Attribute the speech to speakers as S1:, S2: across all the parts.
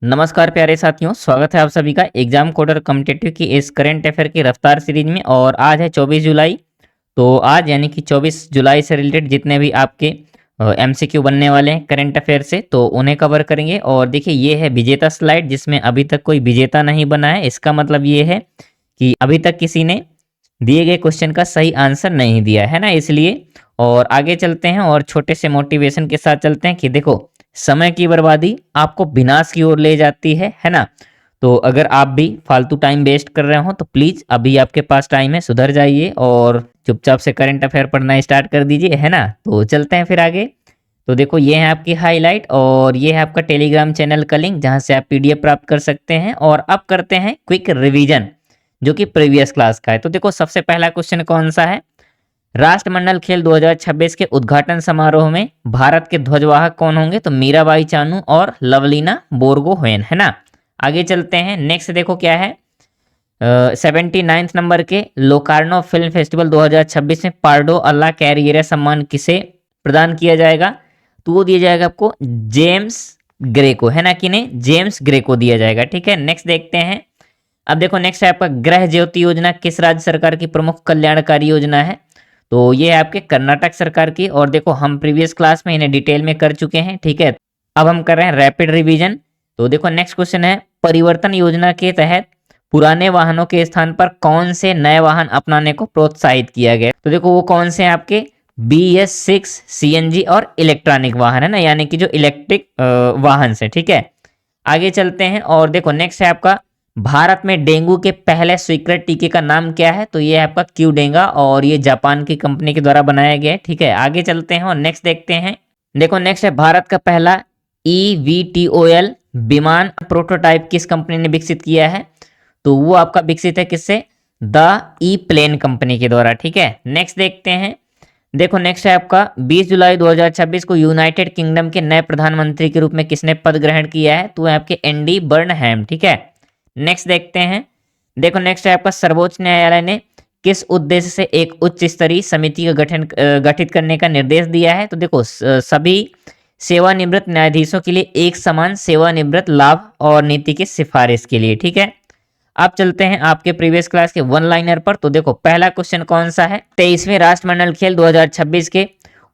S1: नमस्कार प्यारे साथियों, स्वागत है आप सभी का एग्जाम कोडर कॉम्पिटिटिव की इस करंट अफेयर की रफ्तार सीरीज में। और आज है 24 जुलाई। तो आज यानी कि 24 जुलाई से रिलेटेड जितने भी आपके एमसीक्यू बनने वाले हैं करंट अफेयर से, तो उन्हें कवर करेंगे। और देखिए, ये है विजेता स्लाइड जिसमें अभी तक कोई विजेता नहीं बना है। इसका मतलब ये है कि अभी तक किसी ने दिए गए क्वेश्चन का सही आंसर नहीं दिया है ना, इसलिए। और आगे चलते हैं और छोटे से मोटिवेशन के साथ चलते हैं कि देखो, समय की बर्बादी आपको विनाश की ओर ले जाती है ना। तो अगर आप भी फालतू टाइम वेस्ट कर रहे हो तो प्लीज अभी आपके पास टाइम है, सुधर जाइए और चुपचाप से करंट अफेयर पढ़ना स्टार्ट कर दीजिए, है ना। तो चलते हैं फिर आगे। तो देखो, ये है आपकी हाईलाइट और ये है आपका टेलीग्राम चैनल का लिंक जहां से आप पीडीएफ प्राप्त कर सकते हैं। और अब करते हैं क्विक रिवीजन जो कि प्रीवियस क्लास का है। तो देखो, सबसे पहला क्वेश्चन कौन सा है। राष्ट्रमंडल खेल 2026 के उद्घाटन समारोह में भारत के ध्वजवाहक कौन होंगे। तो मीराबाई चानू और लवलीना बोरगोहेन, है ना। आगे चलते हैं। नेक्स्ट देखो क्या है। 79 नंबर के लोकार्नो फिल्म फेस्टिवल 2026 में पार्डो अल्ला कैरियरा सम्मान किसे प्रदान किया जाएगा। तो वो दिया जाएगा आपको जेम्स ग्रे को, है ना, कि नहीं, जेम्स ग्रे को दिया जाएगा। ठीक है, नेक्स्ट देखते हैं। अब देखो, नेक्स्ट है आपका गृह ज्योति योजना किस राज्य सरकार की प्रमुख कल्याणकारी योजना है। तो ये है आपके कर्नाटक सरकार की। और देखो, हम प्रीवियस क्लास में इन्हें डिटेल में कर चुके हैं। ठीक है, अब हम कर रहे हैं रैपिड रिवीजन। तो देखो, नेक्स्ट क्वेश्चन है, परिवर्तन योजना के तहत पुराने वाहनों के स्थान पर कौन से नए वाहन अपनाने को प्रोत्साहित किया गया। तो देखो, वो कौन से हैं आपके BS6 सीएनजी और इलेक्ट्रॉनिक वाहन, है ना, यानी कि जो इलेक्ट्रिक वाहन से। ठीक है, आगे चलते हैं। और देखो, नेक्स्ट है आपका भारत में डेंगू के पहले स्वीकृत टीके का नाम क्या है। तो ये है आपका क्यूडेंगा और ये जापान की कंपनी के द्वारा बनाया गया है। ठीक है, आगे चलते हैं और नेक्स्ट देखते हैं। देखो, नेक्स्ट है भारत का पहला EVTOL विमान प्रोटोटाइप किस कंपनी ने विकसित किया है। तो वो आपका विकसित है किससे, द ई प्लेन कंपनी के द्वारा। ठीक है, नेक्स्ट देखते हैं। देखो, नेक्स्ट है आपका 20 जुलाई 2026 को यूनाइटेड किंगडम के नए प्रधानमंत्री के रूप में किसने पद ग्रहण किया है। तो आपके एंडी बर्नहैम। ठीक है, नेक्स्ट देखते हैं। देखो, नेक्स्ट है आपका सर्वोच्च न्यायालय ने किस उद्देश्य से एक उच्च स्तरीय समिति का गठित करने का निर्देश दिया है। तो देखो, सभी सेवानिवृत्त न्यायाधीशों के लिए एक समान सेवानिवृत्त लाभ और नीति की सिफारिश के लिए। ठीक है, अब चलते हैं आपके प्रीवियस क्लास के वन लाइनर पर। तो देखो, पहला क्वेश्चन कौन सा है। 23वें राष्ट्रमंडल खेल 2026 के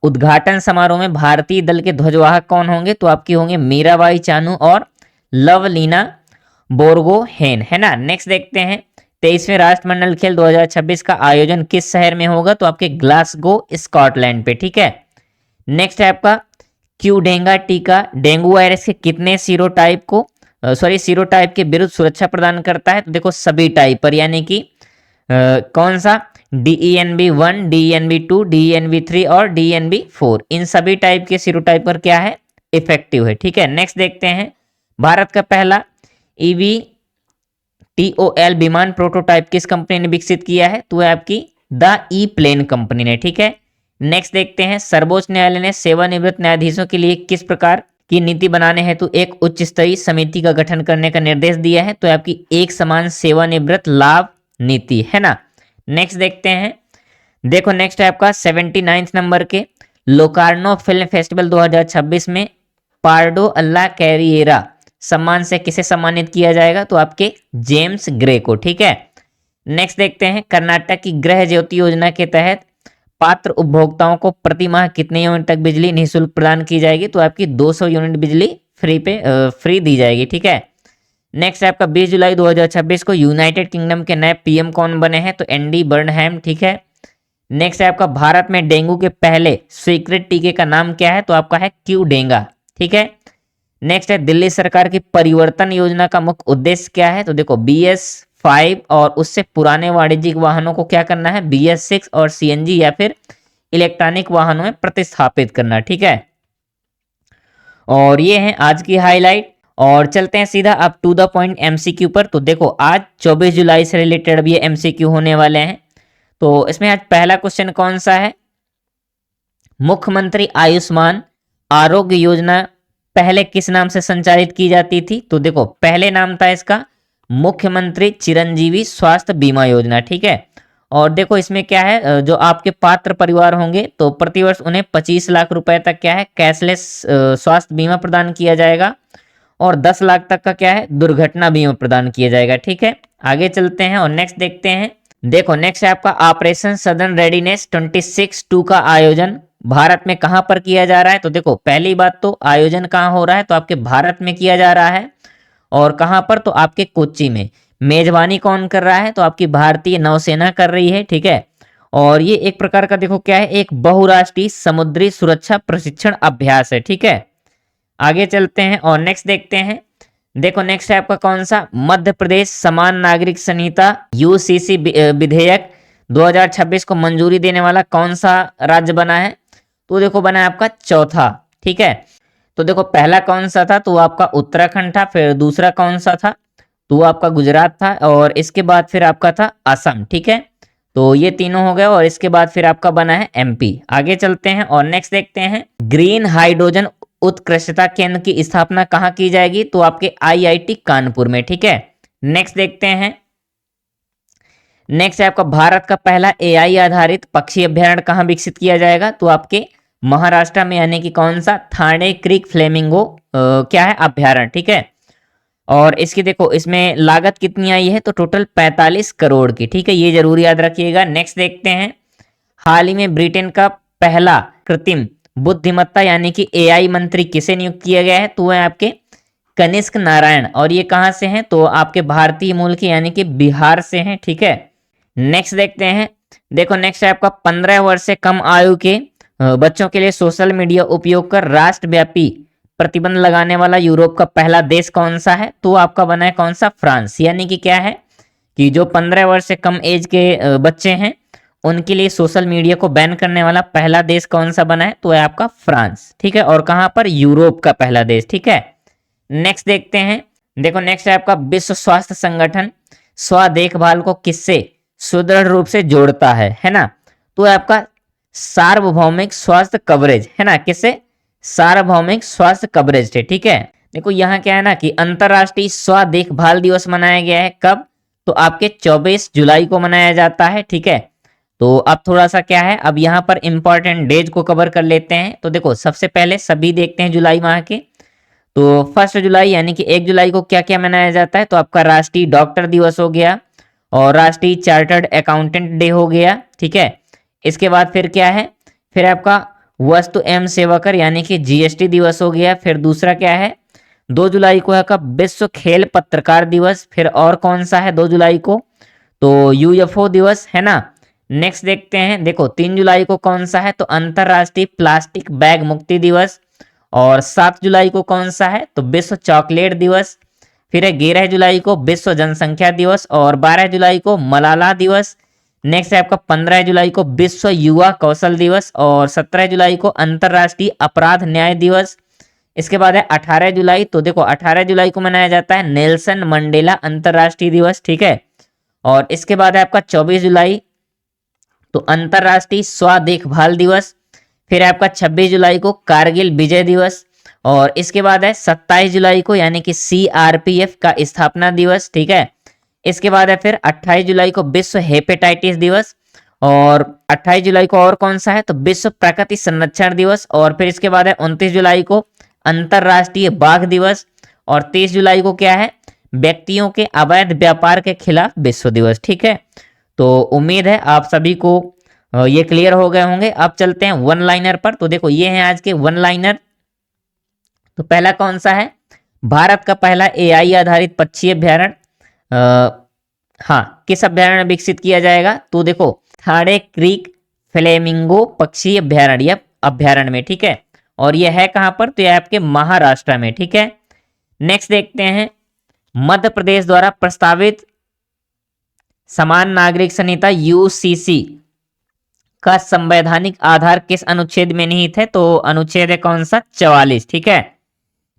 S1: उद्घाटन समारोह में भारतीय दल के ध्वजवाहक कौन होंगे। तो आपकी होंगे मीराबाई चानू और लवलीना बोरगोहेन, है ना। नेक्स्ट देखते हैं। 23वें राष्ट्रमंडल खेल 2026 का आयोजन किस शहर में होगा। तो आपके ग्लासगो स्कॉटलैंड पे। ठीक है, नेक्स्ट है आपका क्यूडेंगा टीका डेंगू वायरस के कितने सीरोटाइप के विरुद्ध सुरक्षा प्रदान करता है। तो देखो, सभी टाइप पर, यानी कि कौन सा, DENB1, DENB2, DENB3 और DENB4, इन सभी टाइप के सीरोटाइप पर क्या है, इफेक्टिव है। ठीक है, नेक्स्ट देखते हैं। भारत का पहला EVTOL विमान प्रोटोटाइप किस कंपनी ने विकसित किया है। तो है आपकी द ई प्लेन कंपनी ने। ठीक है, नेक्स्ट देखते हैं। सर्वोच्च न्यायालय ने सेवानिवृत्त न्यायाधीशों के लिए किस प्रकार की नीति बनाने हेतु एक उच्च स्तरीय समिति का गठन करने का निर्देश दिया है। तो आपकी एक समान सेवानिवृत्त लाभ नीति, है ना। नेक्स्ट देखते हैं। देखो, नेक्स्ट है आपका 79 नंबर के लोकार्नो फिल्म फेस्टिवल 2026 में पार्डो अल्ला कैरियरा सम्मान से किसे सम्मानित किया जाएगा। तो आपके जेम्स ग्रे को। ठीक है, नेक्स्ट देखते हैं। कर्नाटक की गृह ज्योति योजना के तहत पात्र उपभोक्ताओं को प्रति माह कितने यूनिट तक बिजली निःशुल्क प्रदान की जाएगी। तो आपकी 200 यूनिट बिजली फ्री दी जाएगी। ठीक है, नेक्स्ट है आपका 20 जुलाई 2026 को यूनाइटेड किंगडम के नए PM कौन बने हैं। तो एंडी बर्नहैम। ठीक है, नेक्स्ट है आपका भारत में डेंगू के पहले स्वीकृत टीके का नाम क्या है। तो आपका है क्यूडेंगा। ठीक है, नेक्स्ट है दिल्ली सरकार की परिवर्तन योजना का मुख्य उद्देश्य क्या है। तो देखो, BS5 और उससे पुराने वाणिज्यिक वाहनों को क्या करना है, BS6 और CNG या फिर इलेक्ट्रॉनिक वाहनों में प्रतिस्थापित करना। ठीक है, और ये है आज की हाईलाइट। और चलते हैं सीधा अब टू द पॉइंट MCQ पर। तो देखो, आज 24 जुलाई से रिलेटेड भी MCQ होने वाले हैं। तो इसमें आज पहला क्वेश्चन कौन सा है, मुख्यमंत्री आयुष्मान आरोग्य योजना पहले किस नाम से संचालित की जाती थी। तो देखो, पहले नाम था इसका मुख्यमंत्री चिरंजीवी स्वास्थ्य बीमा योजना। ठीक है, और देखो इसमें क्या है, जो आपके पात्र परिवार होंगे तो प्रतिवर्ष उन्हें 25 लाख रुपए तक क्या है, कैशलेस स्वास्थ्य बीमा प्रदान किया जाएगा। और 10 लाख तक का क्या है, दुर्घटना बीमा प्रदान किया जाएगा। ठीक है, आगे चलते हैं और नेक्स्ट देखते हैं। देखो नेक्स्ट है आपका ऑपरेशन सदर्न रेडीनेस 26/2 का आयोजन भारत में कहां पर किया जा रहा है। तो देखो पहली बात तो आयोजन कहां हो रहा है, तो आपके भारत में किया जा रहा है। और कहां पर, तो आपके कोच्चि में। मेजबानी कौन कर रहा है, तो आपकी भारतीय नौसेना कर रही है। ठीक है, और ये एक प्रकार का देखो क्या है, एक बहुराष्ट्रीय समुद्री सुरक्षा प्रशिक्षण अभ्यास है। ठीक है, आगे चलते हैं और नेक्स्ट देखते हैं। देखो नेक्स्ट है आपका कौन सा, मध्य प्रदेश समान नागरिक संहिता यूसीसी विधेयक 2026 को मंजूरी देने वाला कौन सा राज्य बना है। तो देखो बना है आपका चौथा। ठीक है, तो देखो पहला कौन सा था, तो आपका उत्तराखंड था, फिर दूसरा कौन सा था, तो आपका गुजरात था, और इसके बाद फिर आपका था असम। ठीक है, तो ये तीनों हो गए और इसके बाद फिर आपका बना है एमपी। आगे चलते हैं और नेक्स्ट देखते हैं, ग्रीन हाइड्रोजन उत्कृष्टता केंद्र की स्थापना कहाँ की जाएगी, तो आपके आईआईटी कानपुर में। ठीक है, नेक्स्ट देखते हैं। नेक्स्ट है आपका भारत का पहला एआई आधारित पक्षी अभ्यारण्य कहाँ विकसित किया जाएगा, तो आपके महाराष्ट्र में, यानी कि कौन सा, थाने क्रीक फ्लेमिंगो क्या है, अभ्यारण्य। ठीक है, और इसकी देखो इसमें लागत कितनी आई है, तो टोटल 45 करोड़ की। ठीक है, ये जरूर याद रखिएगा। नेक्स्ट देखते हैं, हाल ही में ब्रिटेन का पहला कृत्रिम बुद्धिमत्ता यानी कि एआई मंत्री किसे नियुक्त किया गया है, तो वह आपके कनिष्क नारायण, और ये कहां से हैं, तो आपके भारतीय मूल के यानी कि बिहार से हैं। ठीक है, नेक्स्ट देखते हैं। देखो नेक्स्ट है आपका 15 वर्ष से कम आयु के बच्चों के लिए सोशल मीडिया उपयोग कर राष्ट्रव्यापी प्रतिबंध लगाने वाला यूरोप का पहला देश कौन सा है, तो आपका बना है कौन सा, फ्रांस। यानी कि क्या है कि जो 15 वर्ष से कम एज के बच्चे हैं उनके लिए सोशल मीडिया को बैन करने वाला पहला देश कौन सा बना है, तो है आपका फ्रांस। ठीक है, और कहां पर, यूरोप का पहला देश। ठीक है, नेक्स्ट देखते हैं। देखो नेक्स्ट है आपका विश्व स्वास्थ्य संगठन स्व देखभाल को किससे सुदृढ़ रूप से जोड़ता है ना, तो है आपका सार्वभौमिक स्वास्थ्य कवरेज, है ना, किससे, सार्वभौमिक स्वास्थ्य कवरेज थे। ठीक है, देखो यहाँ क्या है ना कि अंतरराष्ट्रीय स्व देखभाल दिवस मनाया गया है, कब, तो आपके 24 जुलाई को मनाया जाता है। ठीक है, तो अब थोड़ा सा क्या है, अब यहाँ पर इंपॉर्टेंट डेज को कवर कर लेते हैं। तो देखो सबसे पहले सभी देखते हैं जुलाई माह के। तो 1 जुलाई यानी कि 1 जुलाई को क्या क्या मनाया जाता है, तो आपका राष्ट्रीय डॉक्टर दिवस हो गया और राष्ट्रीय चार्टर्ड अकाउंटेंट डे हो गया। ठीक है, इसके बाद फिर क्या है, फिर आपका वस्तु एवं सेवा कर यानी कि जीएसटी दिवस हो गया। फिर दूसरा क्या है, 2 जुलाई को है का विश्व खेल पत्रकार दिवस। फिर और कौन सा है 2 जुलाई को, तो यूएफओ दिवस, है ना। नेक्स्ट देखते हैं, देखो 3 जुलाई को कौन सा है, तो अंतरराष्ट्रीय प्लास्टिक बैग मुक्ति दिवस। और 7 जुलाई को कौन सा है, तो विश्व चॉकलेट दिवस। फिर है 11 जुलाई को विश्व जनसंख्या दिवस और 12 जुलाई को मलाला दिवस। नेक्स्ट है आपका 15 जुलाई को विश्व युवा कौशल दिवस और 17 जुलाई को अंतरराष्ट्रीय अपराध न्याय दिवस। इसके बाद है 18 जुलाई, तो देखो 18 जुलाई को मनाया जाता है नेल्सन मंडेला अंतरराष्ट्रीय दिवस। ठीक है, और इसके बाद है आपका 24 जुलाई, तो अंतरराष्ट्रीय स्व देखभाल दिवस। फिर आपका 26 जुलाई को कारगिल विजय दिवस और इसके बाद है 27 जुलाई को यानी कि सीआरपीएफ का स्थापना दिवस। ठीक है, इसके बाद है फिर 28 जुलाई को विश्व हेपेटाइटिस दिवस और 28 जुलाई को और कौन सा है, तो विश्व प्रकृति संरक्षण दिवस। और फिर इसके बाद है 29 जुलाई को अंतरराष्ट्रीय बाघ दिवस और 30 जुलाई को क्या है, व्यक्तियों के अवैध व्यापार के खिलाफ विश्व दिवस। ठीक है, तो उम्मीद है आप सभी को ये क्लियर हो गए होंगे। अब चलते हैं वन लाइनर पर। तो देखो ये हैं आज के वन लाइनर। तो पहला कौन सा है, भारत का पहला एआई आधारित पक्षी अभ्यारण्य हाँ किस अभ्यारण्य विकसित किया जाएगा, तो देखो थाने क्रीक फ्लेमिंगो पक्षी अभ्यारण्य अभ्यारण्य में। ठीक है, और यह है कहां पर, तो यह आपके महाराष्ट्र में। ठीक है, नेक्स्ट देखते हैं, मध्य प्रदेश द्वारा प्रस्तावित समान नागरिक संहिता यूसीसी का संवैधानिक आधार किस अनुच्छेद में निहित है, तो अनुच्छेद है कौन सा, 44। ठीक है,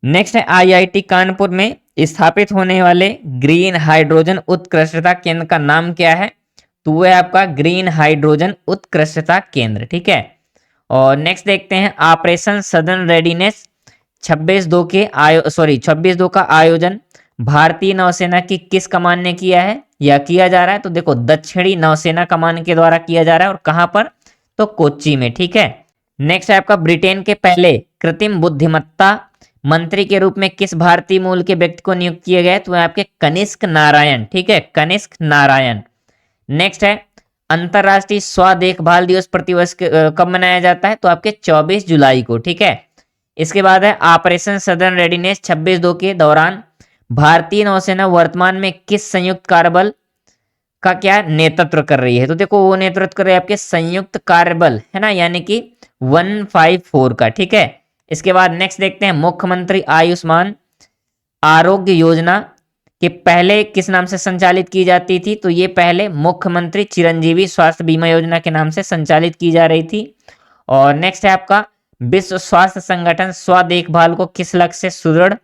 S1: नेक्स्ट है आईआईटी कानपुर में स्थापित होने वाले ग्रीन हाइड्रोजन उत्कृष्टता केंद्र का नाम क्या है, तो वह आपका ग्रीन हाइड्रोजन उत्कृष्टता केंद्र। ठीक है, और नेक्स्ट देखते हैं ऑपरेशन सदर्न रेडीनेस 26/2 का आयोजन भारतीय नौसेना की किस कमान ने किया है या किया जा रहा है, तो देखो दक्षिणी नौसेना कमान के द्वारा किया जा रहा है और कहां पर, तो कोच्चि में। ठीक है, नेक्स्ट है आपका ब्रिटेन के पहले कृत्रिम बुद्धिमत्ता मंत्री के रूप में किस भारतीय मूल के व्यक्ति को नियुक्त किया गया है? तो आपके कनिष्क नारायण, ठीक है, कनिष्क नारायण। नेक्स्ट है अंतरराष्ट्रीय स्वास्थ्य देखभाल दिवस प्रतिवर्ष कब मनाया जाता है? तो आपके 24 जुलाई को, ठीक है। इसके बाद है ऑपरेशन सदर्न रेडीनेस 26/2 के दौरान भारतीय नौसेना वर्तमान में किस संयुक्त कार्यबल का क्या नेतृत्व कर रही है? तो देखो वो नेतृत्व कर रही है आपके संयुक्त कार्यबल, है ना, यानी कि 154 का, ठीक है। इसके बाद नेक्स्ट देखते हैं मुख्यमंत्री आयुष्मान आरोग्य योजना के पहले किस नाम से संचालित की जाती थी? तो ये पहले मुख्यमंत्री चिरंजीवी स्वास्थ्य बीमा योजना के नाम से संचालित की जा रही थी। और नेक्स्ट है आपका विश्व स्वास्थ्य संगठन स्व देखभाल को किस लक्ष्य से सुदृढ़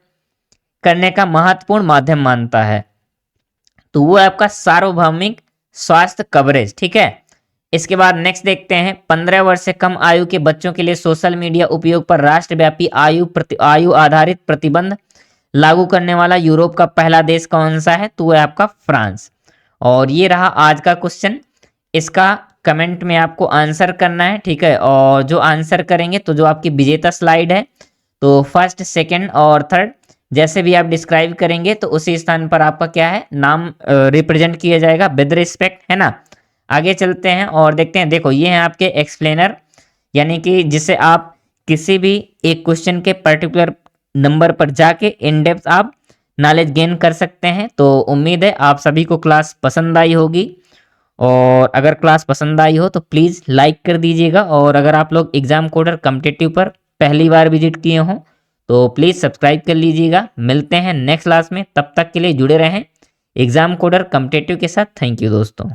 S1: करने का महत्वपूर्ण माध्यम मानता है? तो वो है आपका सार्वभौमिक स्वास्थ्य कवरेज, ठीक है। इसके बाद नेक्स्ट देखते हैं 15 वर्ष से कम आयु के बच्चों के लिए सोशल मीडिया उपयोग पर राष्ट्रव्यापी आयु आधारित प्रतिबंध लागू करने वाला यूरोप का पहला देश कौन सा है? तो वो है आपका फ्रांस। और ये रहा आज का क्वेश्चन, इसका कमेंट में आपको आंसर करना है, ठीक है। और जो आंसर करेंगे तो जो आपकी विजेता स्लाइड है, तो फर्स्ट, सेकंड और थर्ड जैसे भी आप डिस्क्राइब करेंगे तो उसी स्थान पर आपका क्या है नाम रिप्रेजेंट किया जाएगा विद रिस्पेक्ट, है ना। आगे चलते हैं और देखते हैं। देखो ये है आपके एक्सप्लेनर, यानी कि जिसे आप किसी भी एक क्वेश्चन के पर्टिकुलर नंबर पर जाके इन डेप्थ आप नॉलेज गेन कर सकते हैं। तो उम्मीद है आप सभी को क्लास पसंद आई होगी, और अगर क्लास पसंद आई हो तो प्लीज़ लाइक कर दीजिएगा। और अगर आप लोग एग्जाम कोडर कॉम्पिटिटिव पर पहली बार विजिट किए हों तो प्लीज़ सब्सक्राइब कर लीजिएगा। मिलते हैं नेक्स्ट क्लास में, तब तक के लिए जुड़े रहें एग्जाम कोडर कॉम्पिटिटिव के साथ। थैंक यू दोस्तों।